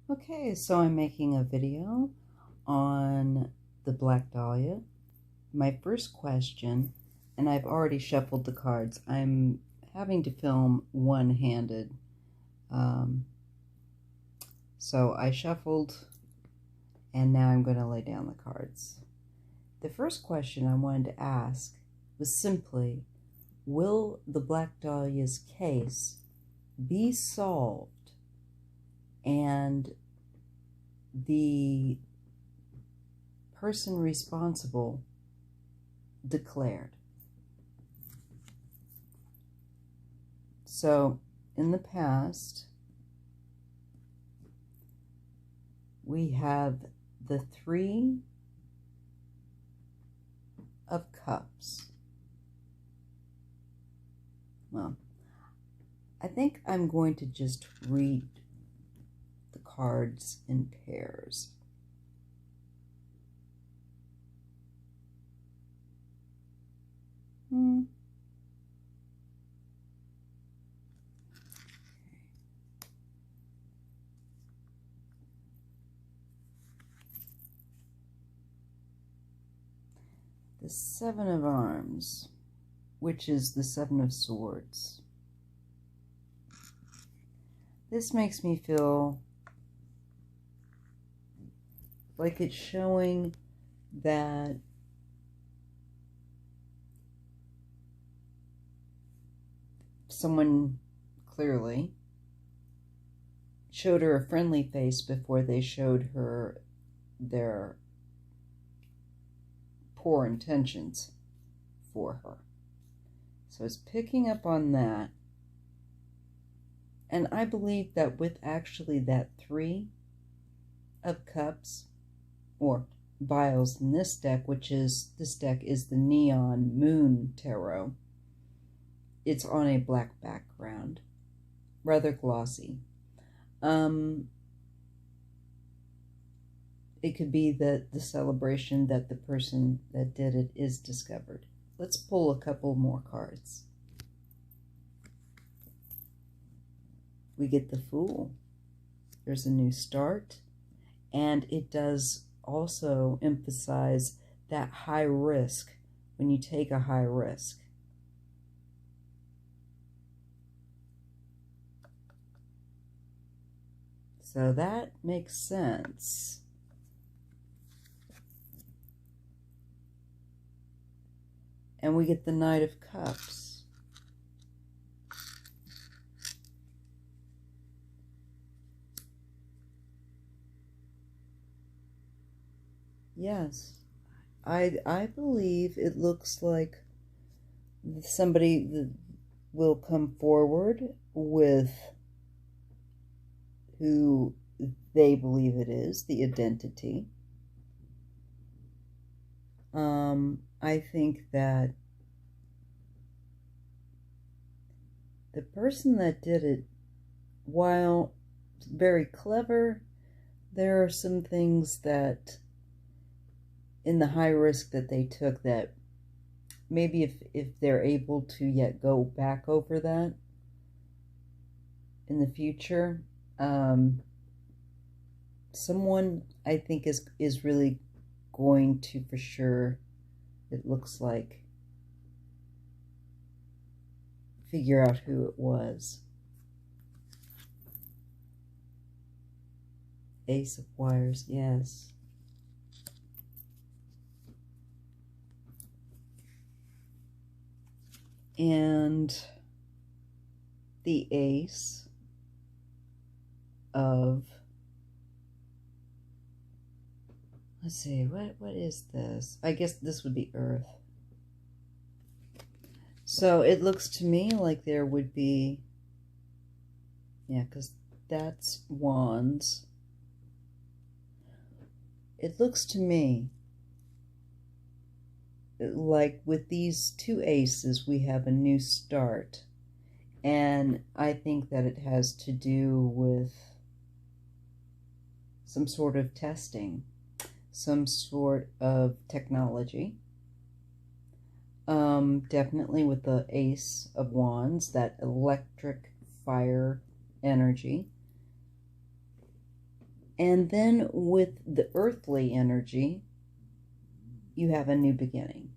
Okay, so I'm making a video on the Black Dahlia. My first question, and I've already shuffled the cards. I'm having to film one-handed. So I shuffled, and now I'm going to lay down the cards. The first question I wanted to ask was simply, will the Black Dahlia's case be solved and the person responsible declared? So in the past, we have the Three of Cups. Well, I think I'm going to just read the cards in pairs. The Seven of Arms, which is the Seven of Swords. This makes me feel like it's showing that someone clearly showed her a friendly face before they showed her their poor intentions for her. So it's picking up on that. And I believe that with actually that Three of Cups, or vials in this deck, this deck is the Neon Moon Tarot. It's on a black background, rather glossy. It could be that the celebration that the person that did it is discovered. Let's pull a couple more cards. We get the Fool. There's a new start, and it does also emphasize that high risk when you take a high risk. So that makes sense. And we get the Knight of Cups. Yes, I believe it looks like somebody will come forward with who they believe it is, the identity. I think that the person that did it, while very clever, there are some things that in the high risk that they took that maybe if they're able to yet go back over that in the future, someone I think is really going to, for sure, it looks like, figure out who it was. Ace of Wires, yes. And the Ace of, let's see, what is this? I guess this would be Earth. So it looks to me like there would be, yeah, because that's Wands. It looks to me like with these two aces, we have a new start. And I think that it has to do with some sort of testing, some sort of technology. Definitely with the Ace of Wands, that electric fire energy. And then with the earthly energy, you have a new beginning.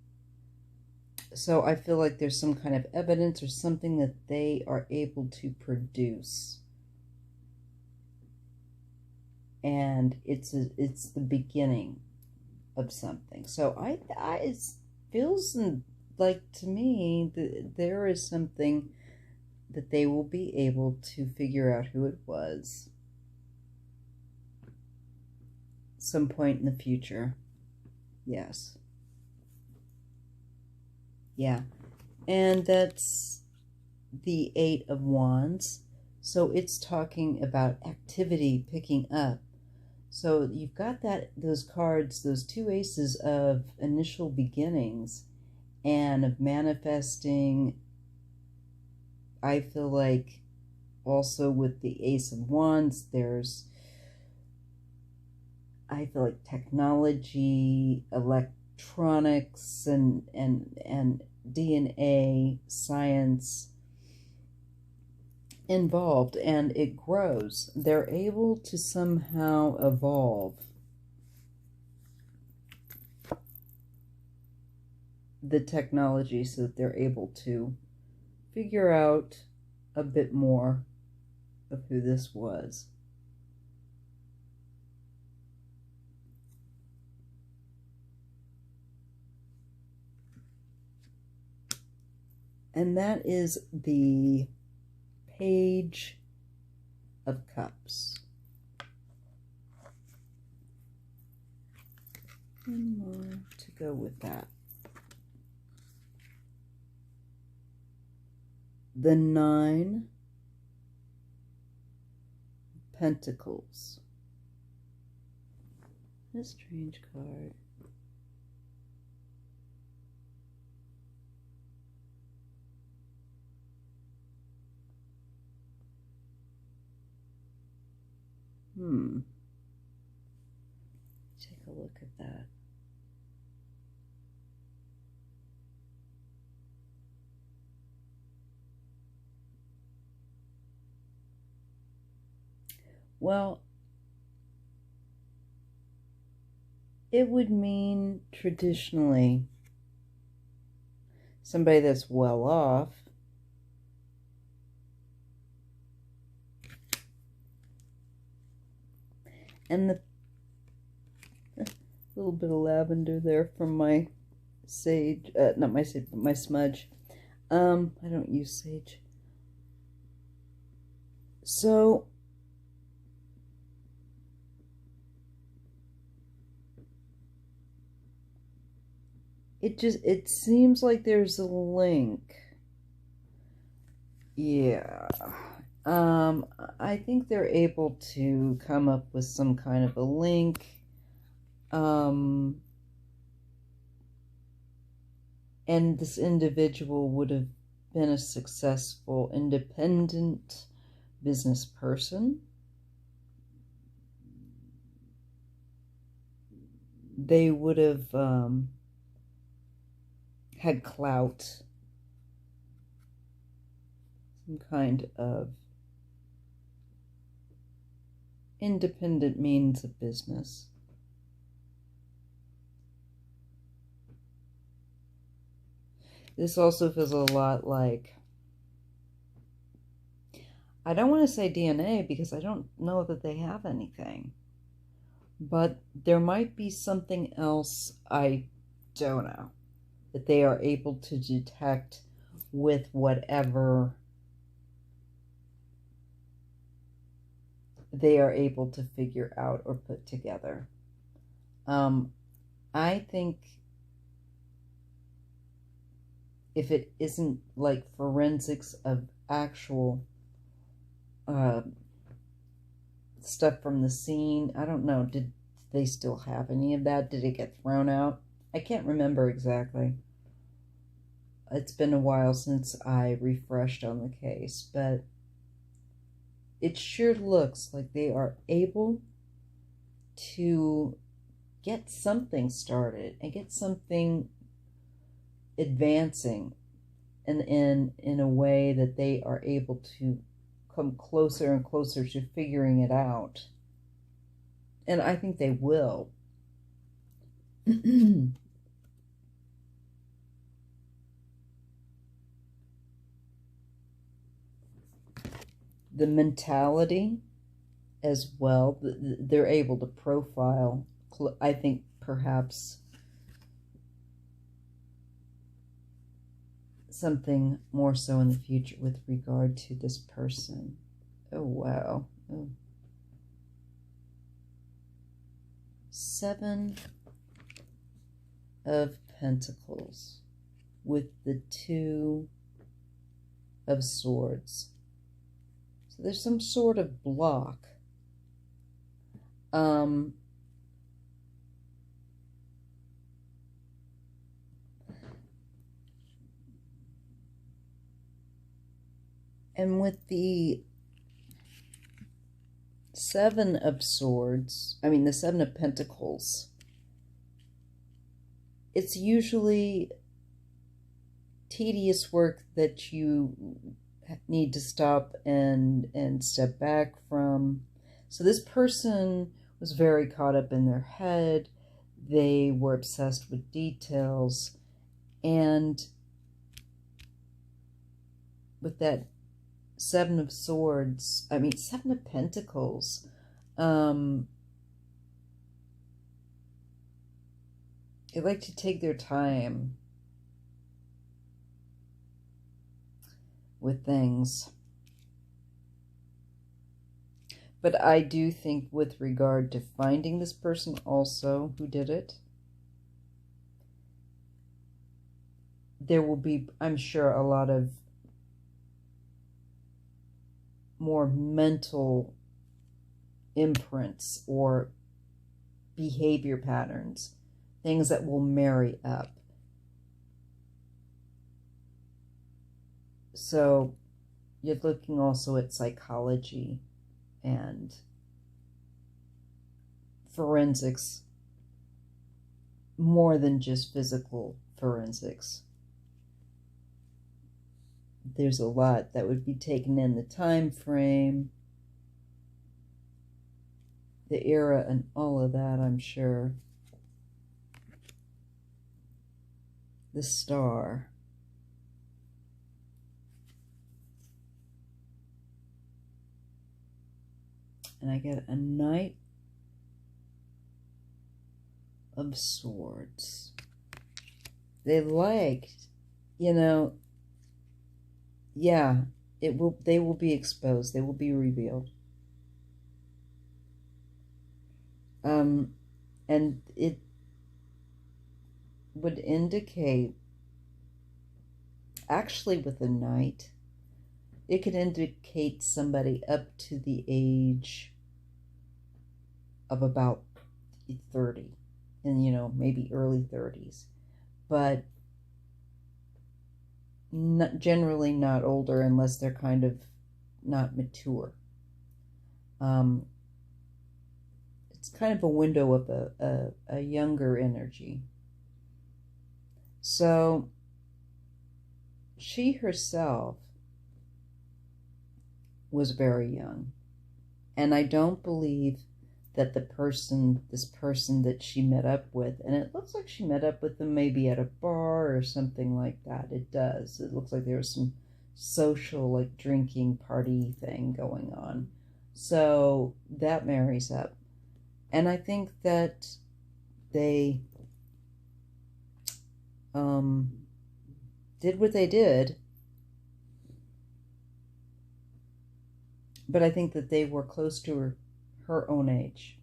So I feel like there's some kind of evidence or something that they are able to produce. And it's the beginning of something. So it feels like to me that there is something that they will be able to figure out who it was some point in the future. Yes. Yeah. And that's the Eight of Wands. So it's talking about activity picking up. So you've got those cards, those two aces of initial beginnings and of manifesting. I feel like also with the Ace of Wands, I feel like technology, electronics, and DNA science involved, and it grows. They're able to somehow evolve the technology so that they're able to figure out a bit more of who this was. And that is the Page of Cups. One more to go with that. The Nine of Pentacles. A strange card. Take a look at that. Well, it would mean traditionally somebody that's well off. And the little bit of lavender there from my sage, not my sage, but my smudge. I don't use sage. So it seems like there's a link. Yeah. I think they're able to come up with some kind of a link. And this individual would have been a successful, independent business person. They would have had clout, some kind of independent means of business. This also feels a lot like, I don't want to say DNA because I don't know that they have anything, but there might be something else, I don't know, that they are able to detect with whatever they are able to figure out or put together. I think if it isn't like forensics of actual stuff from the scene, I don't know, did they still have any of that? Did it get thrown out? I can't remember exactly. It's been a while since I refreshed on the case, but it sure looks like they are able to get something started and get something advancing in a way that they are able to come closer and closer to figuring it out. And I think they will. The mentality as well, they're able to profile, I think perhaps something more so in the future with regard to this person. Oh, wow. Oh. 7 of Pentacles with the 2 of Swords. So there's some sort of block. And with the 7 of Swords, I mean the 7 of Pentacles, it's usually tedious work that you need to stop and step back from. So this person was very caught up in their head. They were obsessed with details. And with that 7 of Swords, I mean 7 of Pentacles, they like to take their time with things. But I do think with regard to finding this person also who did it, there will be, I'm sure, a lot of more mental imprints or behavior patterns, things that will marry up. So you're looking also at psychology and forensics, more than just physical forensics. There's a lot that would be taken in, the time frame, the era, and all of that, I'm sure. The Star. And I get a Knight of Swords. They liked, you know, yeah, they will be exposed. They will be revealed. And it would indicate, actually with a Knight, it could indicate somebody up to the age of about 30, and, you know, maybe early 30s, but generally not older unless they're kind of not mature. It's kind of a window of a younger energy. So she herself was very young, and I don't believe that this person that she met up with, and it looks like she met up with them maybe at a bar or something like that. It does. It looks like there was some social, like, drinking party thing going on. So that marries up. And I think that they did what they did, but I think that they were close to her own age.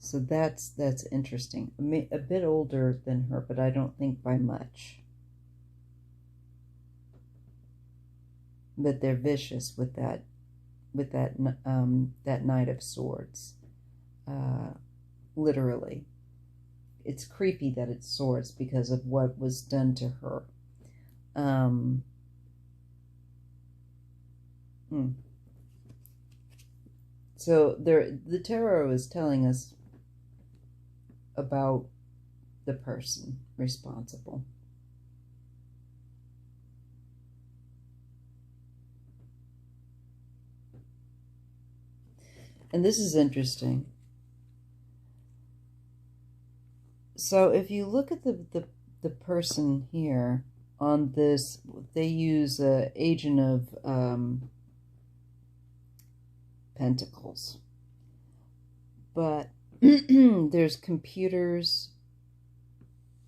So that's interesting. A bit older than her, but I don't think by much. But they're vicious with that Knight of Swords. Literally, it's creepy that it's swords because of what was done to her. So the tarot is telling us about the person responsible. and this is interesting. So if you look at the person here on this, they use a agent of Pentacles. But there's computers,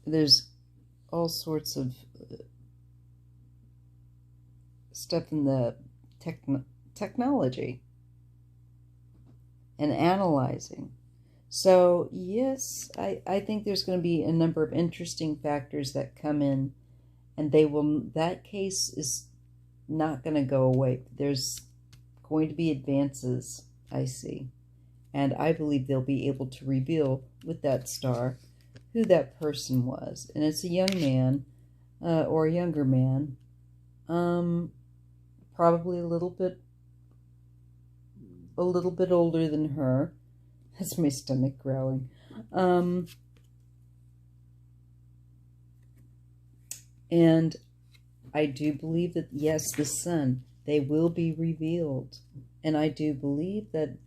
there's all sorts of stuff in the technology and analyzing. So yes, I think there's going to be a number of interesting factors that come in, and that case is not going to go away. There's going to be advances, I see. And I believe they'll be able to reveal with that star who that person was. And it's a young man, or a younger man, probably a little bit older than her. That's my stomach growling. And I do believe that, yes, the sun, they will be revealed. And I do believe that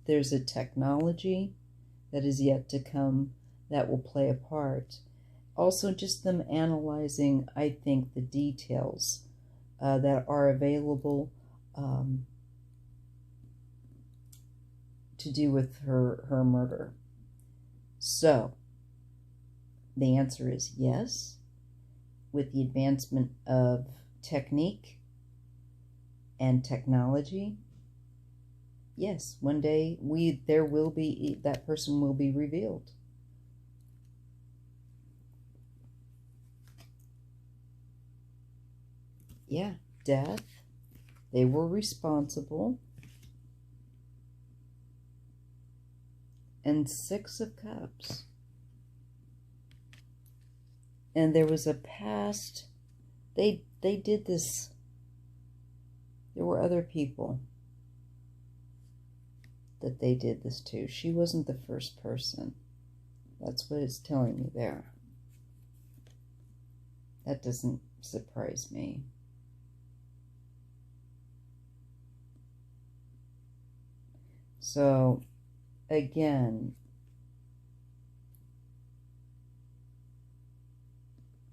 there's a technology that is yet to come that will play a part. Also, just them analyzing, I think, the details that are available to do with her murder. So, the answer is yes. With the advancement of technique and technology, yes, one day that person will be revealed. Yeah, death. They were responsible. And 6 of Cups. And there was a past. They did this. There were other people that they did this to. She wasn't the first person. That's what it's telling me there. That doesn't surprise me. So, again,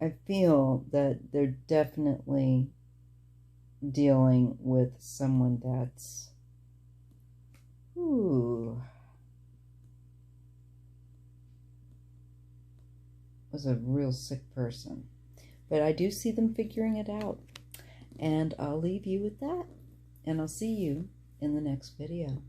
I feel that they're definitely dealing with someone that's was a real sick person. But I do see them figuring it out. And I'll leave you with that. And I'll see you in the next video.